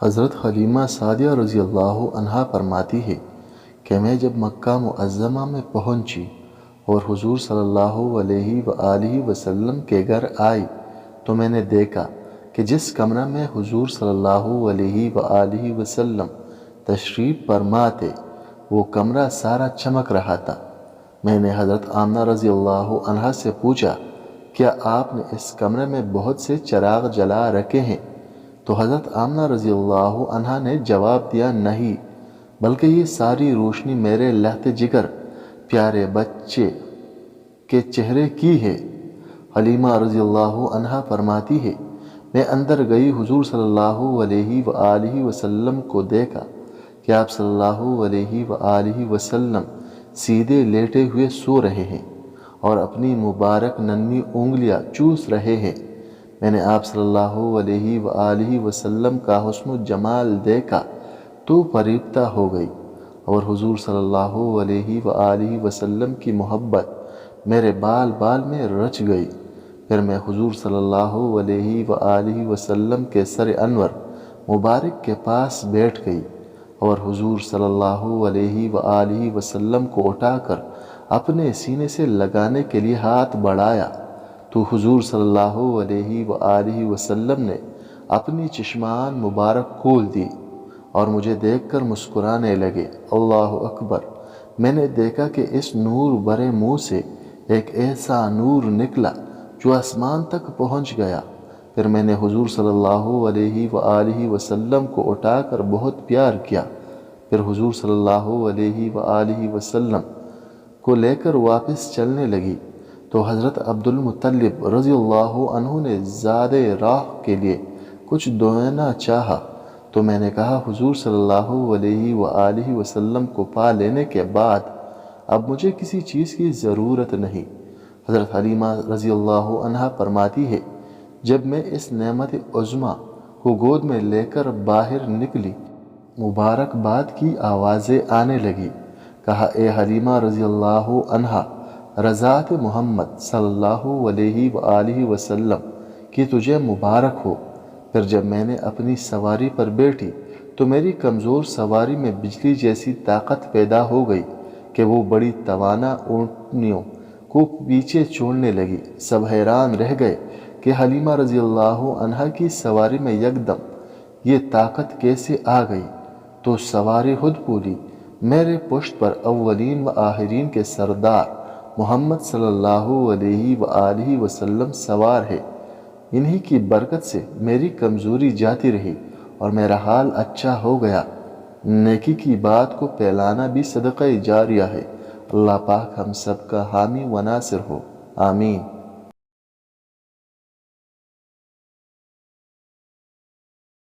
حضرت حلیمہ سعدیہ رضی اللہ عنہا فرماتی ہے کہ میں جب مکہ معظمہ میں پہنچی اور حضور صلی اللہ علیہ وآلہ وسلم کے گھر آئی تو میں نے دیکھا کہ جس کمرہ میں حضور صلی اللہ علیہ وآلہ وسلم تشریف فرما تھے وہ کمرہ سارا چمک رہا تھا۔ میں نے حضرت آمنہ رضی اللہ عنہا سے پوچھا، کیا آپ نے اس کمرے میں بہت سے چراغ جلا رکھے ہیں؟ تو حضرت آمنہ رضی اللہ عنہا نے جواب دیا، نہیں، بلکہ یہ ساری روشنی میرے لہتے جگر پیارے بچے کے چہرے کی ہے۔ حلیمہ رضی اللہ عنہا فرماتی ہے، میں اندر گئی، حضور صلی اللہ علیہ وآلہ وسلم کو دیکھا کہ آپ صلی اللہ علیہ وآلہ وسلم سیدھے لیٹے ہوئے سو رہے ہیں اور اپنی مبارک ننھی انگلیاں چوس رہے ہیں۔ میں نے آپ صلی اللہ علیہ وآلہ وسلم کا حسن و جمال دیکھا تو فریفتہ ہو گئی اور حضور صلی اللہ علیہ وآلہ وسلم کی محبت میرے بال بال میں رچ گئی۔ پھر میں حضور صلی اللہ علیہ وآلہ وسلم کے سر انور مبارک کے پاس بیٹھ گئی اور حضور صلی اللہ علیہ وآلہ وسلم کو اٹھا کر اپنے سینے سے لگانے کے لیے ہاتھ بڑھایا تو حضور صلی اللہ علیہ وآلہ وسلم نے اپنی چشمان مبارک کھول دی اور مجھے دیکھ کر مسکرانے لگے۔ اللہ اکبر! میں نے دیکھا کہ اس نور بھرے منہ سے ایک ایسا نور نکلا جو آسمان تک پہنچ گیا۔ پھر میں نے حضور صلی اللہ علیہ وآلہ وسلم کو اٹھا کر بہت پیار کیا۔ پھر حضور صلی اللہ علیہ وآلہ وسلم کو لے کر واپس چلنے لگی تو حضرت عبد المطلب رضی اللہ عنہ نے زاد راہ کے لیے کچھ دینا چاہا تو میں نے کہا، حضور صلی اللہ علیہ وآلہ وسلم کو پا لینے کے بعد اب مجھے کسی چیز کی ضرورت نہیں۔ حضرت حلیمہ رضی اللہ عنہا فرماتی ہے، جب میں اس نعمت عظمیٰ کو گود میں لے کر باہر نکلی، مبارکباد کی آوازیں آنے لگی۔ کہا، اے حلیمہ رضی اللہ عنہا، رضاعت محمد صلی اللہ علیہ وآلہ وسلم کی تجھے مبارک ہو۔ پھر جب میں نے اپنی سواری پر بیٹھی تو میری کمزور سواری میں بجلی جیسی طاقت پیدا ہو گئی کہ وہ بڑی توانا اونٹنیوں کو پیچھے چھوڑنے لگی۔ سب حیران رہ گئے کہ حلیمہ رضی اللہ عنہا کی سواری میں یکدم یہ طاقت کیسے آ گئی؟ تو سواری خود بولی، میرے پشت پر اولین و آخرین کے سردار محمد صلی اللہ علیہ وآلہ وسلم سوار ہے۔ انہی کی برکت سے میری کمزوری جاتی رہی اور میرا حال اچھا ہو گیا۔ نیکی کی بات کو پھیلانا بھی صدقہ جاریہ ہے۔ اللہ پاک ہم سب کا حامی و ناصر ہو، آمین۔